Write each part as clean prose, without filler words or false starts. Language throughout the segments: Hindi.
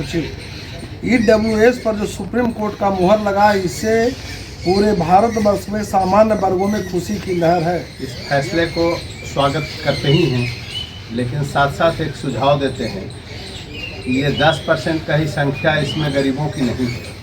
सचिव। ईडब्ल्यूएस पर जो सुप्रीम कोर्ट का मुहर लगा, इससे पूरे भारतवर्ष में सामान्य वर्गों में खुशी की लहर है। इस फैसले को स्वागत करते ही हैं, लेकिन साथ साथ एक सुझाव देते हैं कि ये 10% का ही संख्या, इसमें गरीबों की नहीं है।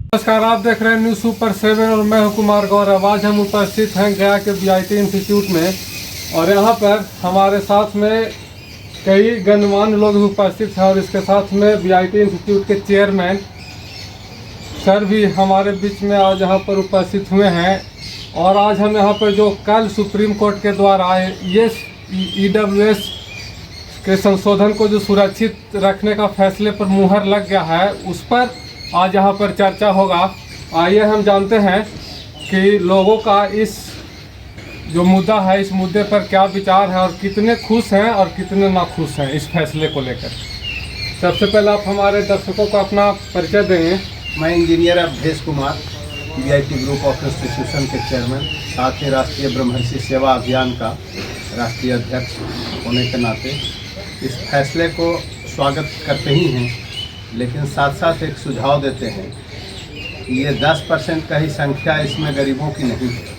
नमस्कार, आप देख रहे हैं न्यूज़ सुपर 7 और मैं हूं कुमार गौरव। आज हम उपस्थित हैं गया के बीआईटी इंस्टीट्यूट में और यहाँ पर हमारे साथ में कई गणमान्य लोग उपस्थित हैं और इसके साथ में बीआईटी इंस्टीट्यूट के चेयरमैन सर भी हमारे बीच में आज यहाँ पर उपस्थित हुए हैं। और आज हम यहाँ पर जो कल सुप्रीम कोर्ट के द्वारा ये ईडब्ल्यूएस के संशोधन को जो सुरक्षित रखने का फैसले पर मुहर लग गया है, उस पर आज यहाँ पर चर्चा होगा। आइए हम जानते हैं कि लोगों का इस जो मुद्दा है, इस मुद्दे पर क्या विचार है और कितने खुश हैं और कितने नाखुश हैं इस फैसले को लेकर। सबसे पहले आप हमारे दर्शकों को अपना परिचय देंगे। मैं engineer Awadhesh Kumar, BIT group of institution के चेयरमैन, साथ ही राष्ट्रीय ब्रह्मर्षि सेवा अभियान का राष्ट्रीय अध्यक्ष होने के नाते इस फैसले को स्वागत करते ही हैं, लेकिन साथ साथ एक सुझाव देते हैं कि ये 10% का ही संख्या, इसमें गरीबों की नहीं है।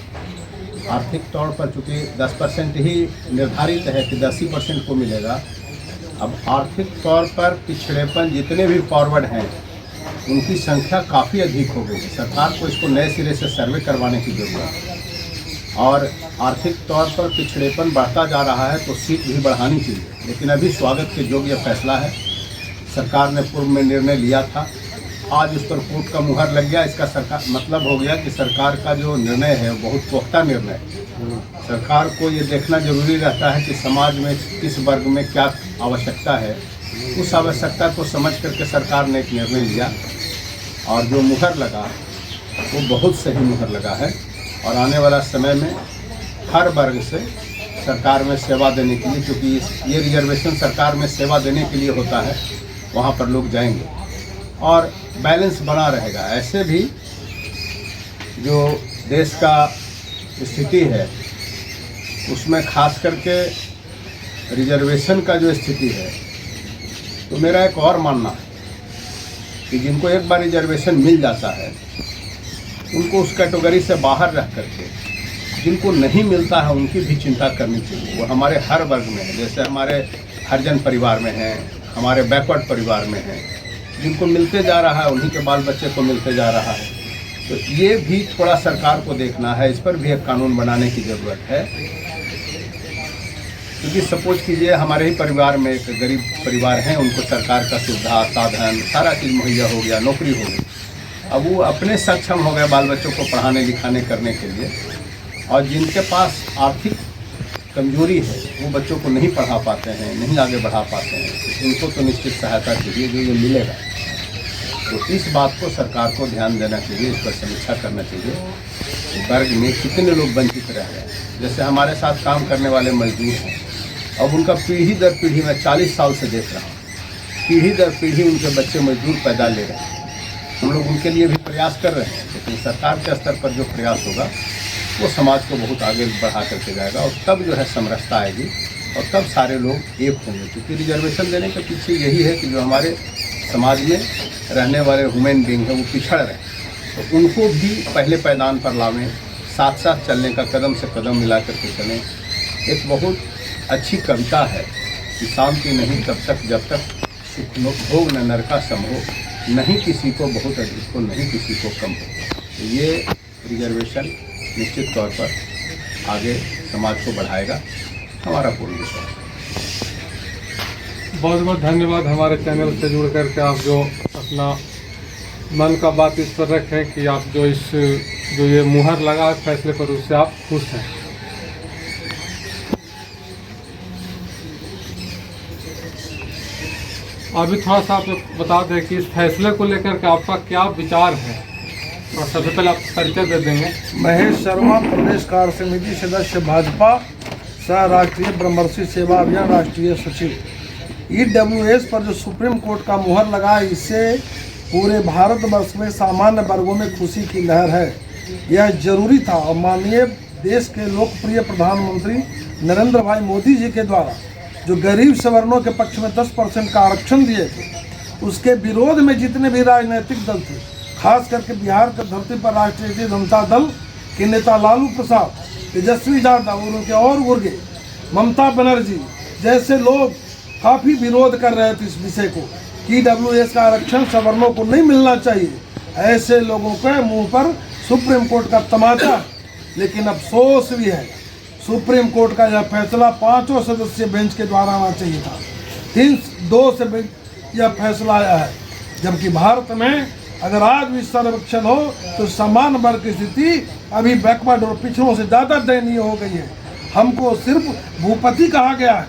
आर्थिक तौर पर चूँकि 10% ही निर्धारित है कि 10% को मिलेगा, अब आर्थिक तौर पर पिछड़ेपन जितने भी फॉरवर्ड हैं उनकी संख्या काफ़ी अधिक हो गई है। सरकार को इसको नए सिरे से सर्वे करवाने की ज़रूरत है और आर्थिक तौर पर पिछड़ेपन बढ़ता जा रहा है तो सीट भी बढ़ानी चाहिए। लेकिन अभी स्वागत के योग्य फैसला है। सरकार ने पूर्व में निर्णय लिया था, आज उस पर कोर्ट का मुहर लग गया। इसका सरकार मतलब हो गया कि सरकार का जो निर्णय है बहुत पुख्ता निर्णय है। सरकार को ये देखना जरूरी रहता है कि समाज में किस वर्ग में क्या आवश्यकता है, उस आवश्यकता को समझ करके सरकार ने एक निर्णय लिया और जो मुहर लगा वो बहुत सही मुहर लगा है। और आने वाला समय में हर वर्ग से सरकार में सेवा देने के लिए, क्योंकि ये रिजर्वेशन सरकार में सेवा देने के लिए होता है, वहाँ पर लोग जाएंगे और बैलेंस बना रहेगा। ऐसे भी जो देश का स्थिति है उसमें खास करके रिजर्वेशन का जो स्थिति है, तो मेरा एक और मानना है कि जिनको एक बार रिजर्वेशन मिल जाता है उनको उस कैटेगरी से बाहर रह करके जिनको नहीं मिलता है उनकी भी चिंता करनी चाहिए। वो हमारे हर वर्ग में है, जैसे हमारे हरिजन परिवार में हैं, हमारे बैकवर्ड परिवार में हैं, जिनको मिलते जा रहा है उन्हीं के बाल बच्चे को मिलते जा रहा है। तो ये भी थोड़ा सरकार को देखना है, इस पर भी एक कानून बनाने की ज़रूरत है। क्योंकि सपोज कीजिए हमारे ही परिवार में एक गरीब परिवार हैं, उनको सरकार का सुविधा, साधन, सारा चीज़ मुहैया हो गया, नौकरी हो गई, अब वो अपने सक्षम हो गए बाल बच्चों को पढ़ाने लिखाने करने के लिए, और जिनके पास आर्थिक कमजोरी है वो बच्चों को नहीं पढ़ा पाते हैं, नहीं आगे बढ़ा पाते हैं, उनको तो निश्चित सहायता चाहिए जो ये मिलेगा। तो इस बात को सरकार को ध्यान देना चाहिए, इस पर समीक्षा करना चाहिए। वर्ग में कितने लोग वंचित रह रहे हैं, जैसे हमारे साथ काम करने वाले मजदूर हैं, अब उनका पीढ़ी दर पीढ़ी, मैं 40 साल से देख रहा हूँ, पीढ़ी दर पीढ़ी उनके बच्चे मजदूर पैदा ले रहे हैं। हम लोग उनके लिए भी प्रयास कर रहे हैं, लेकिन सरकार के स्तर पर जो प्रयास होगा वो समाज को बहुत आगे बढ़ा करके जाएगा और तब जो है समरसता आएगी और तब सारे लोग एक होंगे। क्योंकि रिजर्वेशन देने के पीछे यही है कि जो हमारे समाज में रहने वाले ह्यूमन बींग हैं वो पिछड़ रहे हैं, तो उनको भी पहले पैदान पर लावें, साथ साथ चलने का, कदम से कदम मिला करके चलें। एक बहुत अच्छी कविता है कि शांति नहीं तब तक जब तक सुख भोग न नरका सम हो, नहीं किसी को बहुत अधिक हो, नहीं किसी को कम हो। तो ये रिजर्वेशन निश्चित तौर पर आगे समाज को बढ़ाएगा, हमारा पूर्ण विश्वास है। बहुत बहुत धन्यवाद हमारे चैनल से जुड़ करके आप जो अपना मन का बात इस पर रखें कि आप जो ये मुहर लगा फैसले पर, उससे आप खुश हैं। अभी थोड़ा सा आप बता दें कि इस फैसले को लेकर के आपका क्या विचार है, और सबसे पहले आप परिचय दे देंगे। महेश शर्मा, प्रदेश कार्य समिति सदस्य भाजपा, सह राष्ट्रीय ब्रह्मर्षि सेवा अभियान राष्ट्रीय सचिव। ईडब्ल्यूएस पर जो सुप्रीम कोर्ट का मुहर लगा, इससे पूरे भारतवर्ष में सामान्य वर्गों में खुशी की लहर है। यह जरूरी था और माननीय देश के लोकप्रिय प्रधानमंत्री नरेंद्र भाई मोदी जी के द्वारा जो गरीब सवर्णों के पक्ष में 10% का आरक्षण दिए थे, उसके विरोध में जितने भी राजनीतिक दल थे, खास करके बिहार की धरती पर राष्ट्रीय जनता दल के नेता लालू प्रसाद, तेजस्वी यादव और उनके और गुर्गे, ममता बनर्जी जैसे लोग काफ़ी विरोध कर रहे थे इस विषय को कि EWS का आरक्षण सवर्णों को नहीं मिलना चाहिए। ऐसे लोगों के मुंह पर सुप्रीम कोर्ट का तमाचा है। लेकिन अफसोस भी है, सुप्रीम कोर्ट का यह फैसला 5 सदस्यीय बेंच के द्वारा आना चाहिए था। 3-2 से यह फैसला आया है। जबकि भारत में अगर आज भी सर्वेक्षण हो तो सामान्य वर्ग की स्थिति अभी बैकवर्ड और पिछड़ों से ज़्यादा दयनीय हो गई है। हमको सिर्फ भूपति कहा गया है,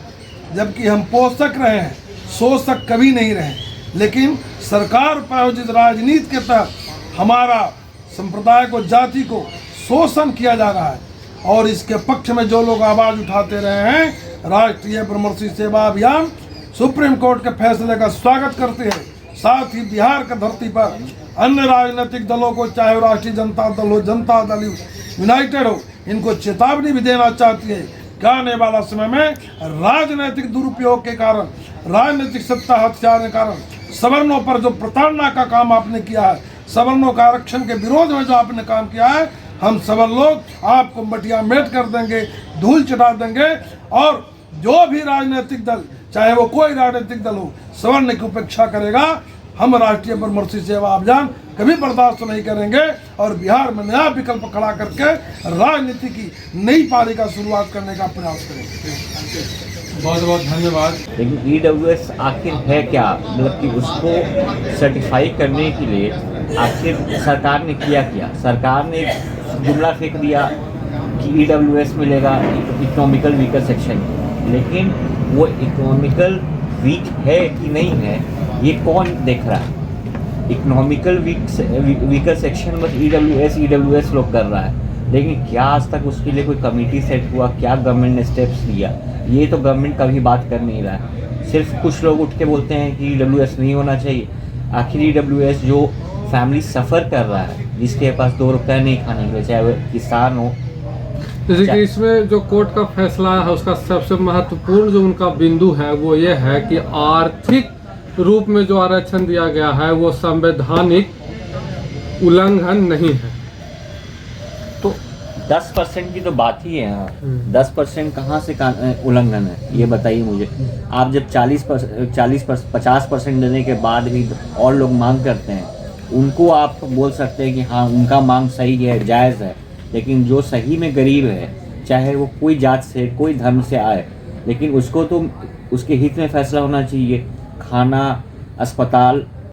जबकि हम पोषक रहे हैं, शोषक कभी नहीं रहे। लेकिन सरकार प्रायोजित राजनीति के तहत हमारा संप्रदाय को, जाति को शोषण किया जा रहा है और इसके पक्ष में जो लोग आवाज़ उठाते रहे हैं, राष्ट्रीय ब्रह्मर्षि सेवा अभियान सुप्रीम कोर्ट के फैसले का स्वागत करते हैं। साथ ही बिहार की धरती पर अन्य राजनीतिक दलों को, चाहे वो राष्ट्रीय जनता दल हो, जनता दल यूनाइटेड हो, इनको चेतावनी भी देना चाहती है कि आने वाला समय में राजनीतिक दुरुपयोग के कारण, राजनीतिक सत्ता हथियार के कारण सवर्णों पर जो प्रताड़ना का काम आपने किया है, सवर्णों का आरक्षण के विरोध में जो आपने काम किया है, हम सवर्ण लोग आपको मटिया मेट कर देंगे, धूल चटा देंगे। और जो भी राजनीतिक दल, चाहे वो कोई राजनीतिक दल हो, सवर्ण की उपेक्षा करेगा, हम राष्ट्रीय ब्रह्मर्षि सेवा अभियान कभी बर्दाश्त नहीं करेंगे और बिहार में नया विकल्प खड़ा करके राजनीति की नई पारी का शुरुआत करने का प्रयास करेंगे। बहुत बहुत धन्यवाद। लेकिन EWS आखिर है क्या, मतलब कि उसको सर्टिफाई करने के लिए आखिर सरकार ने किया क्या? सरकार ने जुमला फेंक दिया कि EWS मिलेगा इकोनॉमिकल वीकर सेक्शन, लेकिन वो इकोनॉमिकल वीक है कि नहीं है ये कौन देख रहा है? इकोनॉमिकल वीकर सेक्शन बस EWS लोग कर रहा है, लेकिन क्या आज तक उसके लिए कोई कमेटी सेट हुआ? क्या गवर्नमेंट ने स्टेप्स लिया? ये तो गवर्नमेंट कभी बात कर नहीं रहा है। सिर्फ कुछ लोग उठ के बोलते हैं कि EWS नहीं होना चाहिए। आखिर EWS जो फैमिली सफ़र कर रहा है, जिसके पास 2 रुपये नहीं खाने के लिए, चाहे वो किसान हो। जैसे कि इसमें जो कोर्ट का फैसला है उसका सबसे महत्वपूर्ण जो उनका बिंदु है वो ये है कि आर्थिक रूप में जो आरक्षण दिया गया है वो संवैधानिक उल्लंघन नहीं है। तो 10% की तो बात ही है यहाँ। 10% कहाँ से उल्लंघन है ये बताइए मुझे। आप जब 50% देने के बाद भी और लोग मांग करते हैं, उनको आप बोल सकते हैं कि हाँ उनका मांग सही है, जायज़ है। लेकिन जो सही में गरीब है, चाहे वो कोई जात से, कोई धर्म से आए, लेकिन उसको तो उसके हित में फैसला होना चाहिए। खाना, अस्पताल